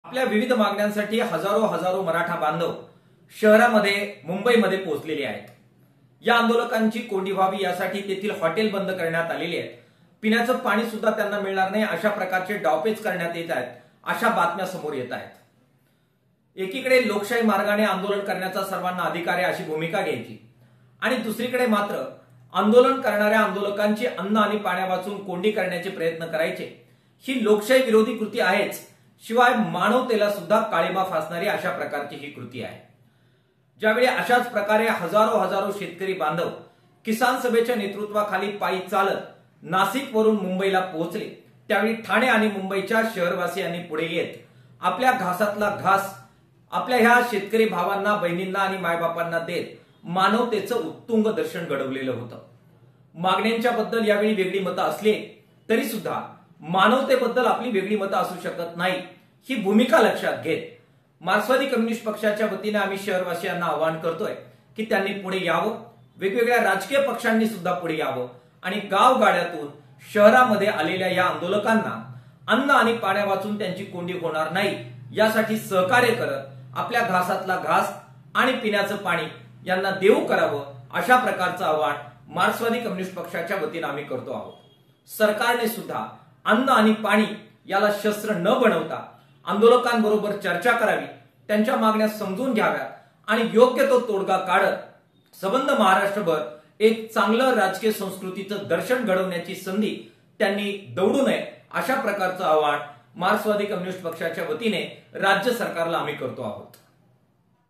आपल्या विविध मागण्यांसाठी हजारो मराठा बांधव शहरामध्ये मुंबईमध्ये पोहोचलेले आहेत। या आंदोलकांची कोंडी व्हावी यासाठी तेथील हॉटेल बंद करण्यात आलेली आहेत। पिण्याचं पाणी सुद्धा त्यांना मिळणार नाही अशा प्रकारचे डावपेच करण्यात येत आहेत, अशा बातम्या समोर येत आहेत। एकीकडे लोकशाही मार्गाने आंदोलन करण्याचा सर्वांना अधिकार आहे अशी भूमिका घ्यायची आणि दुसरीकडे मात्र आंदोलन करणाऱ्या आंदोलकांची अन्न आणि पाण्या वाचून कोंडी करण्याचे प्रयत्न करायचे ही लोकशाही विरोधी कृती आहेच, शिवाय मानवतेला सुद्धा काळीमा फासणारी अशा प्रकारची ही कृती आहे। ज्यावेळी अशाच प्रकारे हजारो शेतकरी बांधव किसान सभेच्या नेतृत्वाखाली पायी चालत नाशिक वरून मुंबईला पोहोचले, त्यावेळी ठाणे आणि मुंबईच्या शहरवासियांनी पुढे येत आपल्या घासातला घास आपल्या ह्या शेतकरी भावांना, बहिणींना आणि मायबापांना देत मानवतेचं उत्तुंग दर्शन घडवलेलं होतं। मागण्यांच्या बद्दल यावेळी वेगळी मतं असली तरी सुद्धा मानवतेबद्दल आपली वेगळी मतं असू शकत नाही ही भूमिका लक्षात घेत मार्क्सवादी कम्युनिस्ट पक्षाच्या वतीने आम्ही शहरवासियांना आवाहन करतोय की त्यांनी पुढे यावं, वेगवेगळ्या राजकीय पक्षांनी सुद्धा पुढे यावं आणि गावगाड्यातून शहरामध्ये आलेल्या या आंदोलकांना अन्न आणि पाण्या वाचून त्यांची कोंडी होणार नाही यासाठी सहकार्य करत आपल्या घासातला घास आणि पिण्याचं पाणी यांना देऊ करावं, अशा प्रकारचं आवाहन मार्क्सवादी कम्युनिस्ट पक्षाच्या वतीने आम्ही करतो आहोत। सरकारने सुद्धा अन्न आणि पाणी याला शस्त्र न बनवता आंदोलकांबरोबर चर्चा करावी, त्यांच्या मागण्या समजून घ्याव्यात आणि योग्य तो तोडगा काढत संबंध महाराष्ट्रभर एक चांगलं राजकीय संस्कृतीचं दर्शन घडवण्याची संधी त्यांनी दौडू नये, अशा प्रकारचं आवाहन मार्क्सवादी कम्युनिस्ट पक्षाच्या वतीने राज्य सरकारला आम्ही करतो आहोत।